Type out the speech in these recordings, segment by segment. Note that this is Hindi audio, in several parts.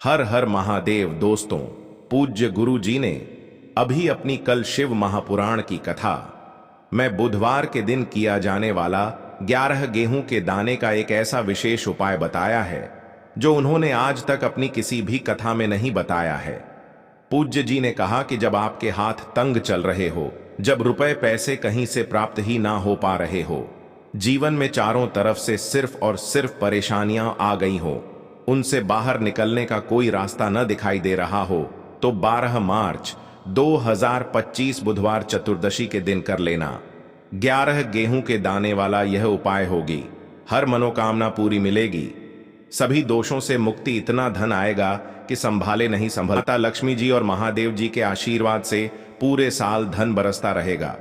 हर हर महादेव दोस्तों, पूज्य गुरु जी ने अभी अपनी कल शिव महापुराण की कथा में बुधवार के दिन किया जाने वाला 11 गेहूं के दाने का एक ऐसा विशेष उपाय बताया है जो उन्होंने आज तक अपनी किसी भी कथा में नहीं बताया है। पूज्य जी ने कहा कि जब आपके हाथ तंग चल रहे हो, जब रुपए पैसे कहीं से प्राप्त ही ना हो पा रहे हो, जीवन में चारों तरफ से सिर्फ और सिर्फ परेशानियां आ गई हो, उनसे बाहर निकलने का कोई रास्ता न दिखाई दे रहा हो, तो 12 मार्च 2025 बुधवार चतुर्दशी के दिन कर लेना। 11 गेहूं के दाने वाला यह उपाय होगी, हर मनोकामना पूरी मिलेगी, सभी दोषों से मुक्ति, इतना धन आएगा कि संभाले नहीं संभलता। लक्ष्मी जी और महादेव जी के आशीर्वाद से पूरे साल धन बरसता रहेगा।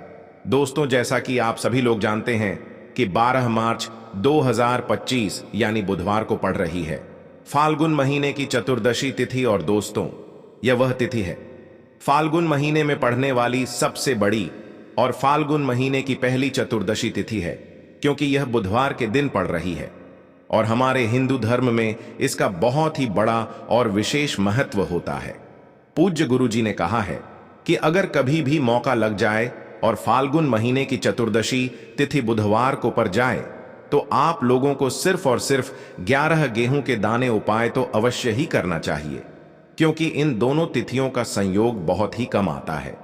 दोस्तों, जैसा कि आप सभी लोग जानते हैं कि 12 मार्च 2025 यानी बुधवार को पड़ रही है फाल्गुन महीने की चतुर्दशी तिथि। और दोस्तों, यह वह तिथि है फाल्गुन महीने में पड़ने वाली सबसे बड़ी और फाल्गुन महीने की पहली चतुर्दशी तिथि है, क्योंकि यह बुधवार के दिन पड़ रही है। और हमारे हिंदू धर्म में इसका बहुत ही बड़ा और विशेष महत्व होता है। पूज्य गुरु जी ने कहा है कि अगर कभी भी मौका लग जाए और फाल्गुन महीने की चतुर्दशी तिथि बुधवार को पड़ जाए, तो आप लोगों को सिर्फ और सिर्फ 11 गेहूं के दाने उपाय तो अवश्य ही करना चाहिए, क्योंकि इन दोनों तिथियों का संयोग बहुत ही कम आता है।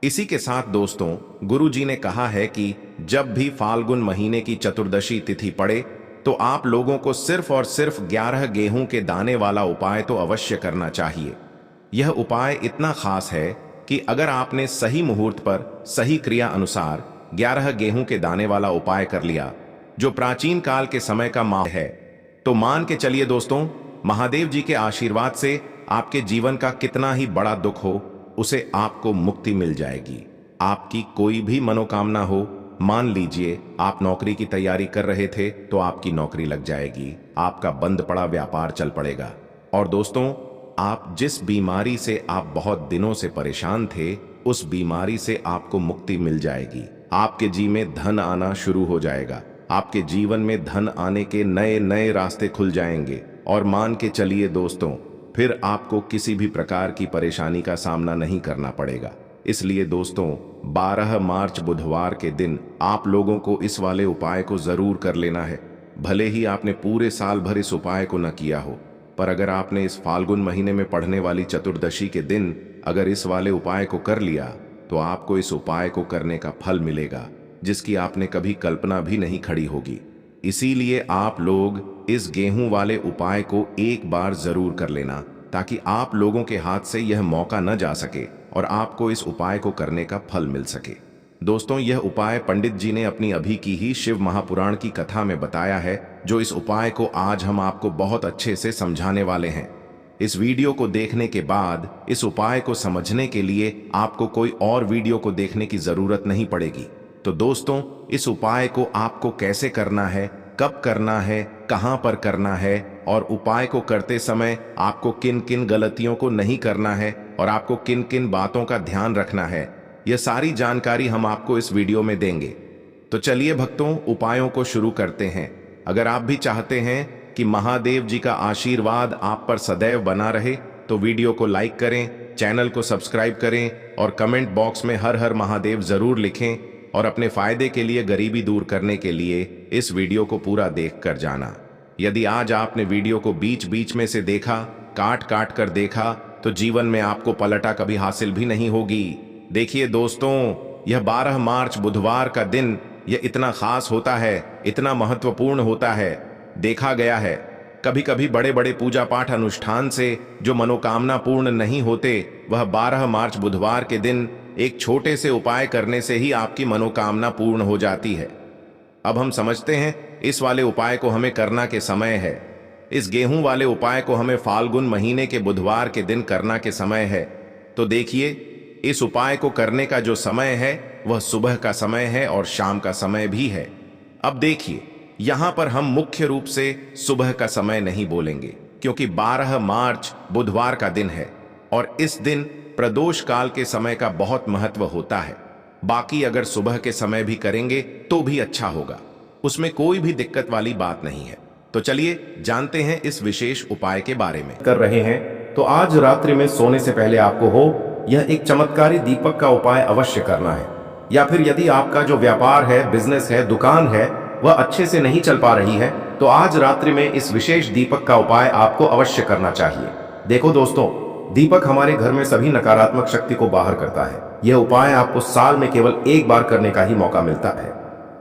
इसी के साथ दोस्तों, गुरु जी ने कहा है कि जब भी फाल्गुन महीने की चतुर्दशी तिथि पड़े, तो आप लोगों को सिर्फ और सिर्फ 11 गेहूं के दाने वाला उपाय तो अवश्य करना चाहिए। यह उपाय इतना खास है कि अगर आपने सही मुहूर्त पर सही क्रिया अनुसार 11 गेहूं के दाने वाला उपाय कर लिया, जो प्राचीन काल के समय का माह है, तो मान के चलिए दोस्तों, महादेव जी के आशीर्वाद से आपके जीवन का कितना ही बड़ा दुख हो, उसे आपको मुक्ति मिल जाएगी। आपकी कोई भी मनोकामना हो, मान लीजिए आप नौकरी की तैयारी कर रहे थे तो आपकी नौकरी लग जाएगी, आपका बंद पड़ा व्यापार चल पड़ेगा। और दोस्तों, आप जिस बीमारी से आप बहुत दिनों से परेशान थे, उस बीमारी से आपको मुक्ति मिल जाएगी। आपके जी में धन आना शुरू हो जाएगा, आपके जीवन में धन आने के नए नए रास्ते खुल जाएंगे। और मान के चलिए दोस्तों, फिर आपको किसी भी प्रकार की परेशानी का सामना नहीं करना पड़ेगा। इसलिए दोस्तों, 12 मार्च बुधवार के दिन आप लोगों को इस वाले उपाय को जरूर कर लेना है। भले ही आपने पूरे साल भर इस उपाय को न किया हो, पर अगर आपने इस फाल्गुन महीने में पड़ने वाली चतुर्दशी के दिन अगर इस वाले उपाय को कर लिया, तो आपको इस उपाय को करने का फल मिलेगा जिसकी आपने कभी कल्पना भी नहीं खड़ी होगी। इसीलिए आप लोग इस गेहूं वाले उपाय को एक बार जरूर कर लेना, ताकि आप लोगों के हाथ से यह मौका न जा सके और आपको इस उपाय को करने का फल मिल सके। दोस्तों, यह उपाय पंडित जी ने अपनी अभी की ही शिव महापुराण की कथा में बताया है, जो इस उपाय को आज हम आपको बहुत अच्छे से समझाने वाले हैं। इस वीडियो को देखने के बाद इस उपाय को समझने के लिए आपको कोई और वीडियो को देखने की जरूरत नहीं पड़ेगी। तो दोस्तों, इस उपाय को आपको कैसे करना है, कब करना है, कहां पर करना है, और उपाय को करते समय आपको किन किन गलतियों को नहीं करना है और आपको किन किन बातों का ध्यान रखना है, यह सारी जानकारी हम आपको इस वीडियो में देंगे। तो चलिए भक्तों, उपायों को शुरू करते हैं। अगर आप भी चाहते हैं कि महादेव जी का आशीर्वाद आप पर सदैव बना रहे, तो वीडियो को लाइक करें, चैनल को सब्सक्राइब करें और कमेंट बॉक्स में हर हर महादेव जरूर लिखें। और अपने फायदे के लिए, गरीबी दूर करने के लिए इस वीडियो को पूरा देख कर जाना। यदि आज आपने वीडियो को बीच बीच में से देखा, काट काट कर देखा, तो जीवन में आपको पलटा कभी हासिल भी नहीं होगी। देखिए दोस्तों, यह 12 मार्च बुधवार का दिन यह इतना खास होता है, इतना महत्वपूर्ण होता है। देखा गया है कभी कभी बड़े बड़े पूजा पाठ अनुष्ठान से जो मनोकामना पूर्ण नहीं होते, वह 12 मार्च बुधवार के दिन एक छोटे से उपाय करने से ही आपकी मनोकामना पूर्ण हो जाती है। अब हम समझते हैं इस वाले उपाय को हमें करना के समय है। इस गेहूं वाले उपाय को हमें फाल्गुन महीने के बुधवार के दिन करना के समय है। तो देखिए, इस उपाय को करने का जो समय है वह सुबह का समय है और शाम का समय भी है। अब देखिए, यहां पर हम मुख्य रूप से सुबह का समय नहीं बोलेंगे, क्योंकि 12 मार्च बुधवार का दिन है और इस दिन प्रदोष काल के समय का बहुत महत्व होता है। बाकी अगर सुबह के समय भी करेंगे तो भी अच्छा होगा, उसमें कोई भी दिक्कत वाली बात नहीं है। तो चलिए जानते हैं इस विशेष उपाय के बारे में। कर रहे हैं तो आज रात्रि में सोने से पहले आपको हो यह एक चमत्कारी दीपक का उपाय अवश्य करना है। या फिर यदि आपका जो व्यापार है, बिजनेस है, दुकान है, वह अच्छे से नहीं चल पा रही है, तो आज रात्रि में इस विशेष दीपक का उपाय आपको अवश्य करना चाहिए। देखो दोस्तों, दीपक हमारे घर में सभी नकारात्मक शक्ति को बाहर करता है। यह उपाय आपको साल में केवल एक बार करने का ही मौका मिलता है।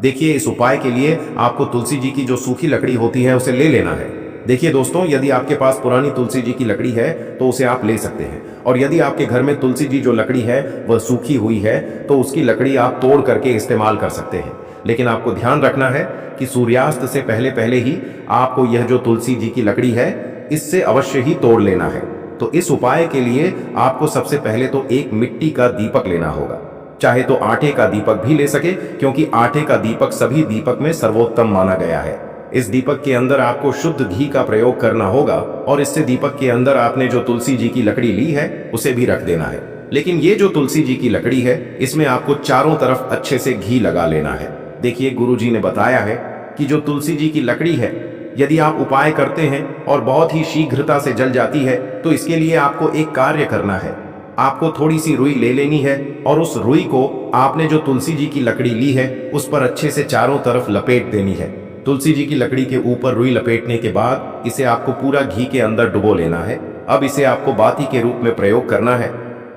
देखिए, इस उपाय के लिए आपको तुलसी जी की जो सूखी लकड़ी होती है उसे ले लेना है। देखिए दोस्तों, यदि आपके पास पुरानी तुलसी जी की लकड़ी है तो उसे आप ले सकते हैं, और यदि आपके घर में तुलसी जी जो लकड़ी है वह सूखी हुई है तो उसकी लकड़ी आप तोड़ करके इस्तेमाल कर सकते हैं। लेकिन आपको ध्यान रखना है कि सूर्यास्त से पहले पहले ही आपको यह जो तुलसी जी की लकड़ी है इससे अवश्य ही तोड़ लेना है। तो इस उपाय के लिए आपको सबसे पहले तो एक मिट्टी का दीपक लेना होगा, चाहे तो आटे का दीपक भी ले सके, क्योंकि आटे का दीपक सभी दीपक में सर्वोत्तम माना गया है। इस दीपक के अंदर आपको शुद्ध घी का प्रयोग करना होगा, और इससे दीपक के अंदर आपने जो तुलसी जी की लकड़ी ली है उसे भी रख देना है। लेकिन ये जो तुलसी जी की लकड़ी है इसमें आपको चारों तरफ अच्छे से घी लगा लेना है। देखिए, गुरु जी ने बताया है कि जो तुलसी जी की लकड़ी है यदि आप उपाय करते हैं और बहुत ही शीघ्रता से जल जाती है, तो इसके लिए आपको एक कार्य करना है। आपको थोड़ी सी रुई ले लेनी है और उस रुई को आपने जो तुलसी जी की लकड़ी ली है उस पर अच्छे से चारों तरफ लपेट देनी है। तुलसी जी की लकड़ी के ऊपर रुई लपेटने के बाद इसे आपको पूरा घी के अंदर डुबो लेना है। अब इसे आपको बाती के रूप में प्रयोग करना है।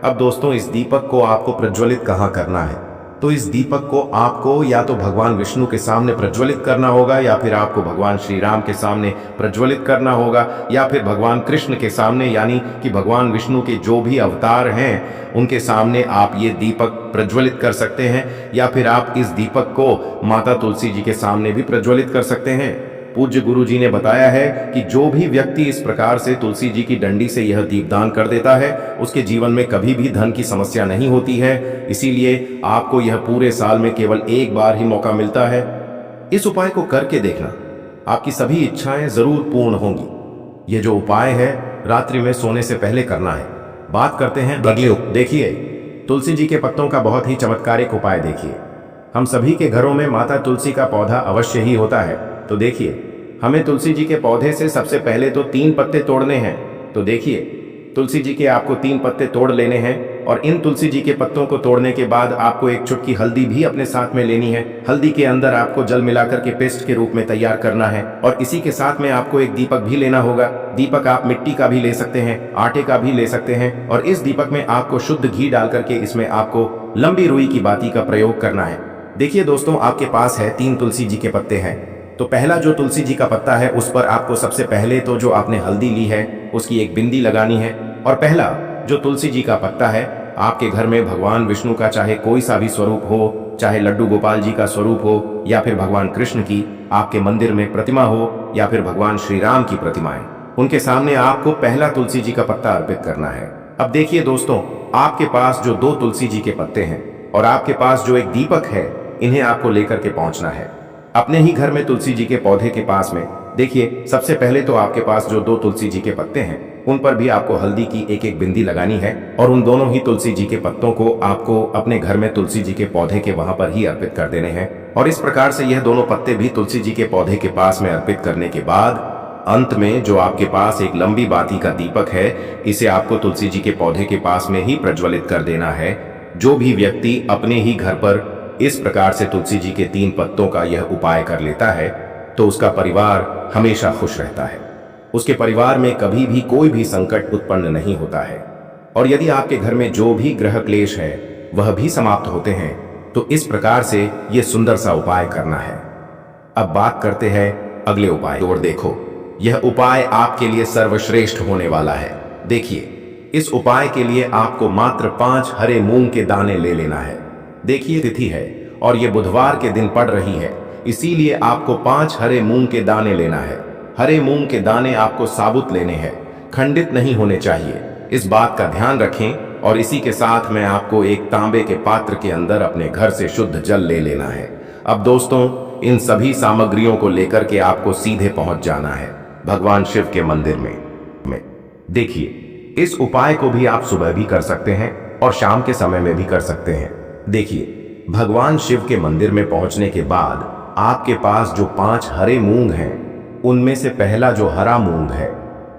अब दोस्तों, इस दीपक को आपको प्रज्वलित कहाँ करना है? तो इस दीपक को आपको या तो भगवान विष्णु के सामने प्रज्वलित करना होगा, या फिर आपको भगवान श्री राम के सामने प्रज्वलित करना होगा, या फिर भगवान कृष्ण के सामने, यानी कि भगवान विष्णु के जो भी अवतार हैं उनके सामने आप ये दीपक प्रज्वलित कर सकते हैं। या फिर आप इस दीपक को माता तुलसी जी के सामने भी प्रज्वलित कर सकते हैं। पूज्य गुरु जी ने बताया है कि जो भी व्यक्ति इस प्रकार से तुलसी जी की डंडी से यह दीपदान कर देता है उसके जीवन में कभी भी धन की समस्या नहीं होती है। इसीलिए आपको यह पूरे साल में केवल एक बार ही मौका मिलता है। इस उपाय को करके देखना, आपकी सभी इच्छाएं जरूर पूर्ण होंगी। यह जो उपाय है रात्रि में सोने से पहले करना है। बात करते हैं अगले। देखिए, तुलसी जी के पत्तों का बहुत ही चमत्कारिक उपाय देखिए। हम सभी के घरों में माता तुलसी का पौधा अवश्य ही होता है। तो देखिए, हमें तुलसी जी के पौधे से सबसे पहले तो 3 पत्ते तोड़ने हैं। तो देखिए, तुलसी जी के आपको 3 पत्ते तोड़ लेने हैं, और इन तुलसी जी के पत्तों को तोड़ने के बाद आपको एक चुटकी हल्दी भी अपने साथ में लेनी है। हल्दी के अंदर आपको जल मिलाकर के पेस्ट के रूप में तैयार करना है, और इसी के साथ में आपको एक दीपक भी लेना होगा। दीपक आप मिट्टी का भी ले सकते हैं, आटे का भी ले सकते हैं, और इस दीपक में आपको शुद्ध घी डाल करके इसमें आपको लंबी रुई की बाती का प्रयोग करना है। देखिए दोस्तों, आपके पास है 3 तुलसी जी के पत्ते हैं। तो पहला जो तुलसी जी का पत्ता है उस पर आपको सबसे पहले तो जो आपने हल्दी ली है उसकी एक बिंदी लगानी है। और पहला जो तुलसी जी का पत्ता है, आपके घर में भगवान विष्णु का चाहे कोई सा भी स्वरूप हो, चाहे लड्डू गोपाल जी का स्वरूप हो, या फिर भगवान कृष्ण की आपके मंदिर में प्रतिमा हो, या फिर भगवान श्री राम की प्रतिमाएं, उनके सामने आपको पहला तुलसी जी का पत्ता अर्पित करना है। अब देखिए दोस्तों, आपके पास जो 2 तुलसी जी के पत्ते हैं और आपके पास जो एक दीपक है, इन्हें आपको लेकर के पहुंचना है अपने ही घर में तुलसी जी के पौधे के पास में। देखिए, सबसे पहले तो आपके पास जो 2 तुलसी जी के पत्ते हैं उन पर भी आपको हल्दी की एक एक बिंदी लगानी है, और उन दोनों ही तुलसी जी के पत्तों को आपको अपने घर में तुलसी जी के पौधे के वहां पर ही अर्पित कर देने हैं। और इस प्रकार से यह दोनों पत्ते भी तुलसी जी के पौधे के पास में अर्पित करने के बाद अंत में जो आपके पास एक लंबी बाती का दीपक है, इसे आपको तुलसी जी के पौधे के पास में ही प्रज्वलित कर देना है। जो भी व्यक्ति अपने ही घर पर इस प्रकार से तुलसी जी के 3 पत्तों का यह उपाय कर लेता है तो उसका परिवार हमेशा खुश रहता है। उसके परिवार में कभी भी कोई भी संकट उत्पन्न नहीं होता है, और यदि आपके घर में जो भी ग्रह क्लेश है वह भी समाप्त होते हैं। तो इस प्रकार से यह सुंदर सा उपाय करना है। अब बात करते हैं अगले उपाय। और देखो, यह उपाय आपके लिए सर्वश्रेष्ठ होने वाला है। देखिए, इस उपाय के लिए आपको मात्र 5 हरे मूंग के दाने ले लेना है। देखिए, तिथि है और ये बुधवार के दिन पड़ रही है, इसीलिए आपको 5 हरे मूंग के दाने लेना है। हरे मूंग के दाने आपको साबुत लेने हैं, खंडित नहीं होने चाहिए। इस बात का ध्यान रखें। और इसी के साथ में आपको एक तांबे के पात्र के अंदर अपने घर से शुद्ध जल ले लेना है। अब दोस्तों, इन सभी सामग्रियों को लेकर के आपको सीधे पहुंच जाना है भगवान शिव के मंदिर में। देखिए, इस उपाय को भी आप सुबह भी कर सकते हैं और शाम के समय में भी कर सकते हैं। देखिए, भगवान शिव के मंदिर में पहुंचने के बाद आपके पास जो 5 हरे मूंग हैं, उनमें से पहला जो हरा मूंग है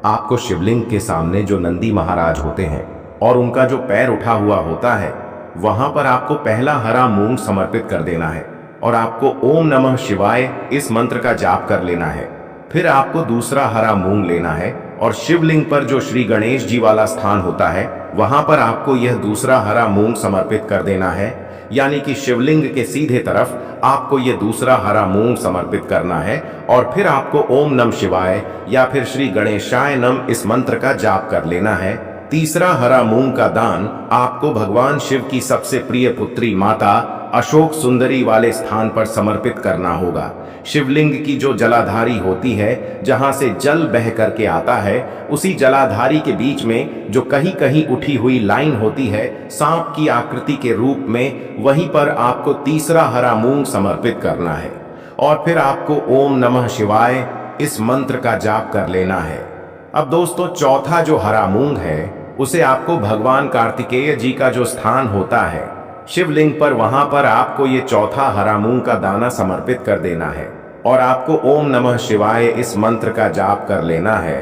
आपको शिवलिंग के सामने जो नंदी महाराज होते हैं और उनका जो पैर उठा हुआ होता है, वहां पर आपको पहला हरा मूंग समर्पित कर देना है और आपको ओम नमः शिवाय इस मंत्र का जाप कर लेना है। फिर आपको दूसरा हरा मूंग लेना है और शिवलिंग पर जो श्री गणेश जी वाला स्थान होता है, वहां पर आपको यह दूसरा हरा मूंग समर्पित कर देना है। यानी कि शिवलिंग के सीधे तरफ आपको यह दूसरा हरा मूंग समर्पित करना है और फिर आपको ओम नमः शिवाय या फिर श्री गणेशाय नमः इस मंत्र का जाप कर लेना है। तीसरा हरा मूंग का दान आपको भगवान शिव की सबसे प्रिय पुत्री माता अशोक सुंदरी वाले स्थान पर समर्पित करना होगा। शिवलिंग की जो जलाधारी होती है, जहां से जल बह करके आता है, उसी जलाधारी के बीच में जो कहीं कहीं उठी हुई लाइन होती है सांप की आकृति के रूप में, वहीं पर आपको तीसरा हरा मूंग समर्पित करना है और फिर आपको ओम नमः शिवाय इस मंत्र का जाप कर लेना है। अब दोस्तों, चौथा जो हरा मूंग है उसे आपको भगवान कार्तिकेय जी का जो स्थान होता है शिवलिंग पर, वहां पर आपको ये चौथा हरा मूंग का दाना समर्पित कर देना है और आपको ओम नमः शिवाय इस मंत्र का जाप कर लेना है।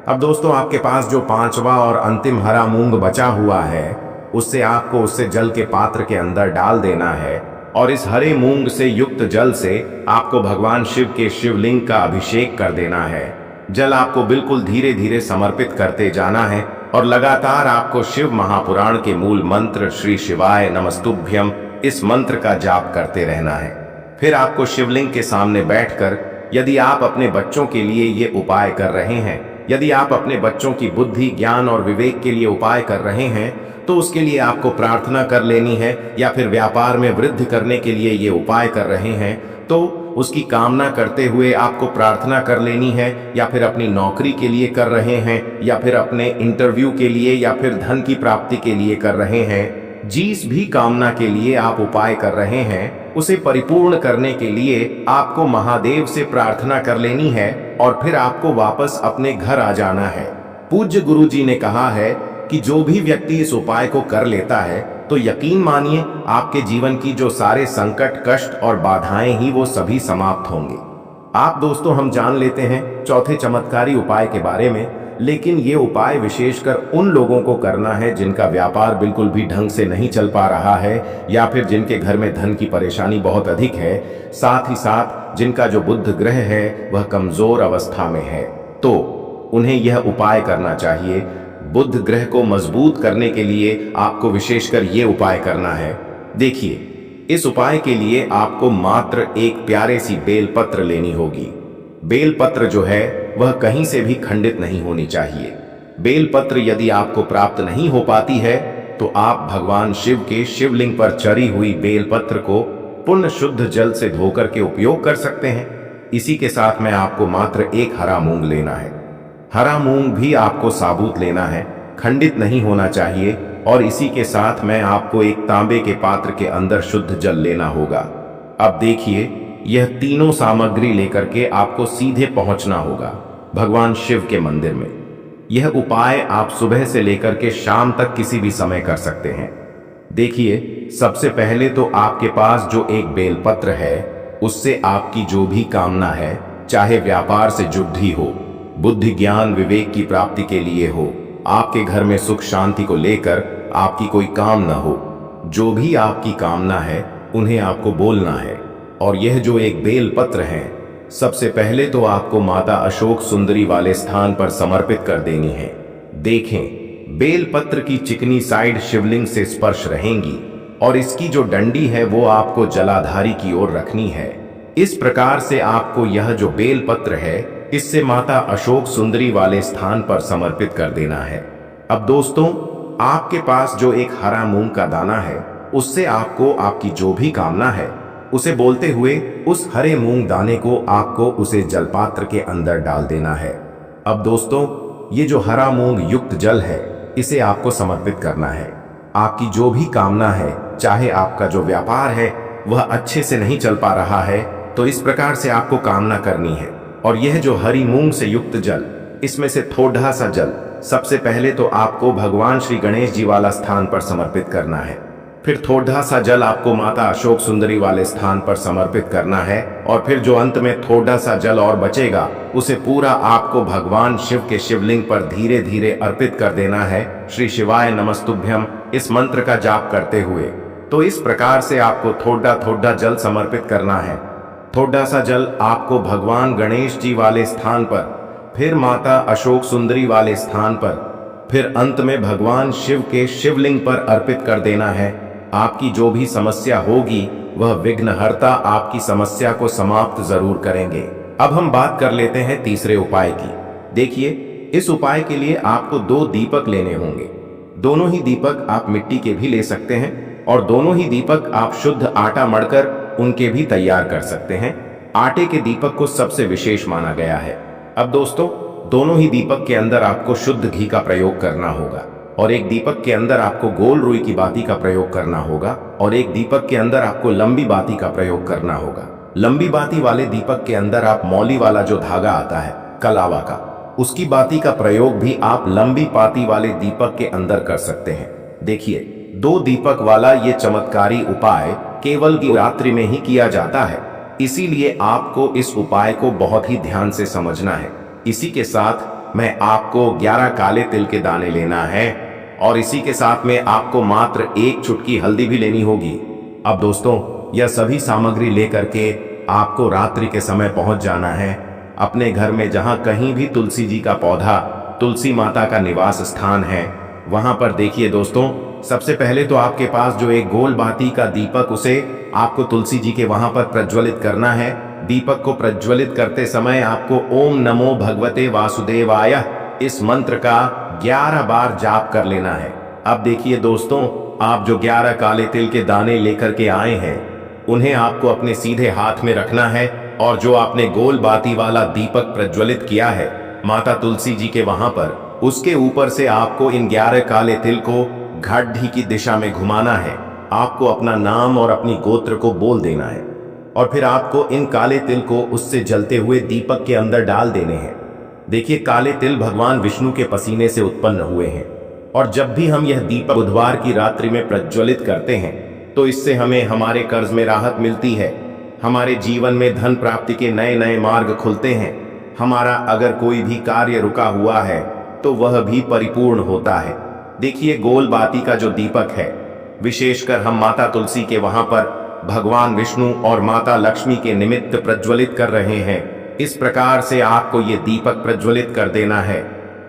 अब दोस्तों, आपके पास जो पांचवा और अंतिम हरा मूंग बचा हुआ है, उससे आपको उससे जल के पात्र के अंदर डाल देना है और इस हरे मूंग से युक्त जल से आपको भगवान शिव के शिवलिंग का अभिषेक कर देना है। जल आपको बिल्कुल धीरे धीरे समर्पित करते जाना है और लगातार आपको शिव महापुराण के मूल मंत्र श्री शिवाय नमस्तुभ्यम इस मंत्र का जाप करते रहना है। फिर आपको शिवलिंग के सामने बैठकर, यदि आप अपने बच्चों के लिए ये उपाय कर रहे हैं, यदि आप अपने बच्चों की बुद्धि, ज्ञान और विवेक के लिए उपाय कर रहे हैं, तो उसके लिए आपको प्रार्थना कर लेनी है। या फिर व्यापार में वृद्धि करने के लिए ये उपाय कर रहे हैं, तो उसकी कामना करते हुए आपको प्रार्थना कर लेनी है। या फिर अपनी नौकरी के लिए कर रहे हैं, या फिर अपने इंटरव्यू के लिए, या फिर धन की प्राप्ति के लिए कर रहे हैं, जिस भी कामना के लिए आप उपाय कर रहे हैं, उसे परिपूर्ण करने के लिए आपको महादेव से प्रार्थना कर लेनी है और फिर आपको वापस अपने घर आ जाना है। पूज्य गुरु जी ने कहा है कि जो भी व्यक्ति इस उपाय को कर लेता है, तो यकीन मानिए आपके जीवन की जो सारे संकट, कष्ट और बाधाएं ही वो सभी समाप्त होंगे। आप दोस्तों, हम जान लेते हैं चौथे चमत्कारी उपाय के बारे में, लेकिन ये उपाय विशेषकर उन लोगों को करना है जिनका व्यापार बिल्कुल भी ढंग से नहीं चल पा रहा है, या फिर जिनके घर में धन की परेशानी बहुत अधिक है, साथ ही साथ जिनका जो बुध ग्रह है वह कमजोर अवस्था में है, तो उन्हें यह उपाय करना चाहिए। बुध ग्रह को मजबूत करने के लिए आपको विशेषकर ये उपाय करना है। देखिए, इस उपाय के लिए आपको मात्र एक प्यारे सी बेलपत्र लेनी होगी। बेलपत्र जो है वह कहीं से भी खंडित नहीं होनी चाहिए। बेलपत्र यदि आपको प्राप्त नहीं हो पाती है, तो आप भगवान शिव के शिवलिंग पर चढ़ी हुई बेलपत्र को पुण्य शुद्ध जल से धोकर के उपयोग कर सकते हैं। इसी के साथ में आपको मात्र एक हरा मूंग लेना है। हरा मूंग भी आपको साबुत लेना है, खंडित नहीं होना चाहिए। और इसी के साथ में आपको एक तांबे के पात्र के अंदर शुद्ध जल लेना होगा। अब देखिए, यह तीनों सामग्री लेकर के आपको सीधे पहुंचना होगा भगवान शिव के मंदिर में। यह उपाय आप सुबह से लेकर के शाम तक किसी भी समय कर सकते हैं। देखिए, सबसे पहले तो आपके पास जो एक बेलपत्र है, उससे आपकी जो भी कामना है, चाहे व्यापार से जुड़ी हो, बुद्धि ज्ञान विवेक की प्राप्ति के लिए हो, आपके घर में सुख शांति को लेकर आपकी कोई काम न हो, जो भी आपकी कामना है उन्हें आपको बोलना है। और यह जो एक बेल पत्र है, सबसे पहले तो आपको माता अशोक सुंदरी वाले स्थान पर समर्पित कर देनी है। देखें, बेल पत्र की चिकनी साइड शिवलिंग से स्पर्श रहेंगी और इसकी जो डंडी है वो आपको जलाधारी की ओर रखनी है। इस प्रकार से आपको यह जो बेल पत्र है, इससे माता अशोक सुंदरी वाले स्थान पर समर्पित कर देना है। अब दोस्तों, आपके पास जो एक हरा मूंग का दाना है, उससे आपको आपकी जो भी कामना है उसे बोलते हुए उस हरे मूंग दाने को आपको उसे जलपात्र के अंदर डाल देना है। अब दोस्तों, ये जो हरा मूंग युक्त जल है, इसे आपको समर्पित करना है। आपकी जो भी कामना है, चाहे आपका जो व्यापार है वह अच्छे से नहीं चल पा रहा है, तो इस प्रकार से आपको कामना करनी है। और यह जो हरी मूंग से युक्त जल, इसमें से थोड़ा सा जल सबसे पहले तो आपको भगवान श्री गणेश जी वाला स्थान पर समर्पित करना है। फिर थोड़ा सा जल आपको माता अशोक सुंदरी वाले स्थान पर समर्पित करना है और फिर जो अंत में थोड़ा सा जल और बचेगा उसे पूरा आपको भगवान शिव के शिवलिंग पर धीरे धीरे अर्पित कर देना है। श्री शिवाय नमस्तुभ्यम इस मंत्र का जाप करते हुए। तो इस प्रकार से आपको थोड़ा थोड़ा जल समर्पित करना है। थोड़ा सा जल आपको भगवान गणेश जी वाले स्थान पर, फिर माता अशोक सुंदरी वाले स्थान पर, फिर अंत में भगवान शिव के शिवलिंग पर अर्पित कर देना है। आपकी जो भी समस्या होगी वह विघ्नहर्ता आपकी समस्या को समाप्त जरूर करेंगे। अब हम बात कर लेते हैं तीसरे उपाय की। देखिए, इस उपाय के लिए आपको 2 दीपक लेने होंगे। दोनों ही दीपक आप मिट्टी के भी ले सकते हैं और दोनों ही दीपक आप शुद्ध आटा मढ़कर उनके भी तैयार कर सकते हैं। आटे के दीपक को सबसे विशेष माना गया है। अब दोस्तों, दोनों ही दीपक के अंदर आपको शुद्ध घी का प्रयोग करना होगा और एक दीपक के अंदर आपको गोल रुई की बाती का प्रयोग करना होगा और एक दीपक के अंदर आपको लंबी बाती का प्रयोग करना होगा। लंबी बाती वाले दीपक के अंदर आप मौली वाला जो धागा आता है कलावा का, उसकी बाती का प्रयोग भी आप लंबी बाती वाले दीपक के अंदर कर सकते हैं। देखिए, 2 दीपक वाला ये चमत्कारी उपाय केवल रात्रि में ही किया जाता है, इसीलिए आपको इस उपाय को बहुत ही ध्यान से समझना है। इसी के साथ मैं आपको 11 काले तिल के दाने लेना है और इसी के साथ में आपको मात्र 1 चुटकी हल्दी भी लेनी होगी। अब दोस्तों, यह सभी सामग्री लेकर के आपको रात्रि के समय पहुंच जाना है अपने घर में, जहां कहीं भी तुलसी जी का पौधा, तुलसी माता का निवास स्थान है, वहां पर। देखिए दोस्तों, सबसे पहले तो आपके पास जो एक गोल बाती का दीपक, उसे आपको तुलसी जी के वहां पर प्रज्वलित करना है। दीपक को प्रज्वलित करते समय आपको ओम नमो भगवते वासुदेवाय इस मंत्र का 11 बार जाप कर लेना है। अब देखिए दोस्तों, आप जो 11 काले तिल के दाने लेकर के आए हैं, उन्हें आपको अपने सीधे हाथ में रखना है और जो आपने गोल बाती वाला दीपक प्रज्वलित किया है माता तुलसी जी के वहां पर, उसके ऊपर से आपको इन 11 काले तिल को घाटी की दिशा में घुमाना है। आपको अपना नाम और अपनी गोत्र को बोल देना है और फिर आपको इन काले तिल को उससे जलते हुए दीपक के अंदर डाल देने हैं। देखिए, काले तिल भगवान विष्णु के पसीने से उत्पन्न हुए हैं और जब भी हम यह दीपक बुधवार की रात्रि में प्रज्वलित करते हैं तो इससे हमें हमारे कर्ज में राहत मिलती है, हमारे जीवन में धन प्राप्ति के नए नए मार्ग खुलते हैं, हमारा अगर कोई भी कार्य रुका हुआ है तो वह भी परिपूर्ण होता है। देखिए, गोल बाती का जो दीपक है, विशेषकर हम माता तुलसी के वहां पर भगवान विष्णु और माता लक्ष्मी के निमित्त प्रज्वलित कर रहे हैं। इस प्रकार से आपको ये दीपक प्रज्वलित कर देना है।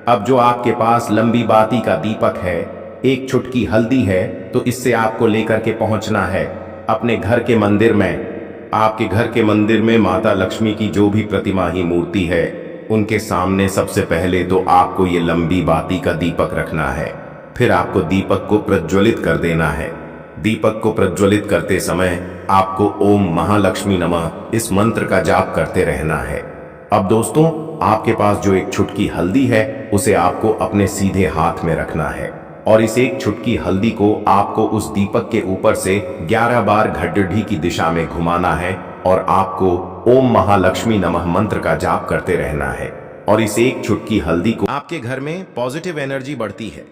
अब जो आपके पास लंबी बाती का दीपक है, 1 चुटकी हल्दी है, तो इससे आपको लेकर के पहुंचना है अपने घर के मंदिर में। आपके घर के मंदिर में माता लक्ष्मी की जो भी प्रतिमा ही मूर्ति है, उनके सामने सबसे पहले तो आपको ये लंबी बाती का दीपक रखना है। फिर आपको दीपक को प्रज्वलित कर देना है। दीपक को प्रज्वलित करते समय आपको ओम महालक्ष्मी नमः इस मंत्र का जाप करते रहना है। अब दोस्तों, आपके पास जो 1 चुटकी हल्दी है, उसे आपको अपने सीधे हाथ में रखना है और इस 1 चुटकी हल्दी को आपको उस दीपक के ऊपर से 11 बार घड्डी की दिशा में घुमाना है और आपको ओम महालक्ष्मी नमः मंत्र का जाप करते रहना है। और इस 1 चुटकी हल्दी को आपके घर में पॉजिटिव एनर्जी बढ़ती है,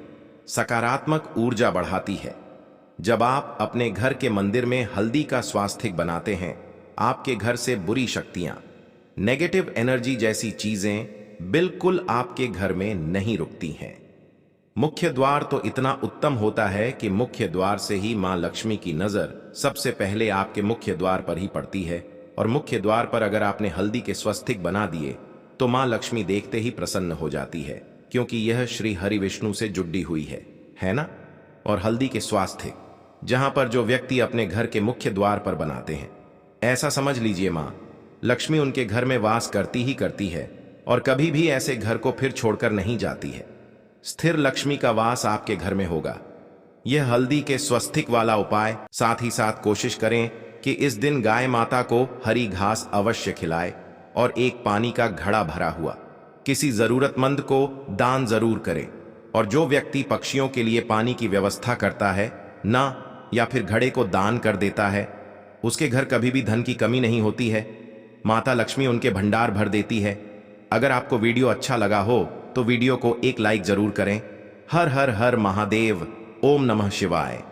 सकारात्मक ऊर्जा बढ़ाती है। जब आप अपने घर के मंदिर में हल्दी का स्वास्तिक बनाते हैं, आपके घर से बुरी शक्तियां, नेगेटिव एनर्जी जैसी चीजें बिल्कुल आपके घर में नहीं रुकती हैं। मुख्य द्वार तो इतना उत्तम होता है कि मुख्य द्वार से ही मां लक्ष्मी की नजर सबसे पहले आपके मुख्य द्वार पर ही पड़ती है और मुख्य द्वार पर अगर आपने हल्दी के स्वस्तिक बना दिए तो मां लक्ष्मी देखते ही प्रसन्न हो जाती है, क्योंकि यह श्री हरि विष्णु से जुड़ी हुई है ना। और हल्दी के स्वास्तिक जहां पर जो व्यक्ति अपने घर के मुख्य द्वार पर बनाते हैं, ऐसा समझ लीजिए मां लक्ष्मी उनके घर में वास करती ही करती है और कभी भी ऐसे घर को फिर छोड़कर नहीं जाती है। स्थिर लक्ष्मी का वास आपके घर में होगा। यह हल्दी के स्वस्तिक वाला उपाय, साथ ही साथ कोशिश करें कि इस दिन गाय माता को हरी घास अवश्य खिलाए और एक पानी का घड़ा भरा हुआ किसी जरूरतमंद को दान जरूर करें। और जो व्यक्ति पक्षियों के लिए पानी की व्यवस्था करता है ना, या फिर घड़े को दान कर देता है, उसके घर कभी भी धन की कमी नहीं होती है। माता लक्ष्मी उनके भंडार भर देती है। अगर आपको वीडियो अच्छा लगा हो तो वीडियो को एक लाइक जरूर करें। हर हर हर महादेव। ओम नमः शिवाय।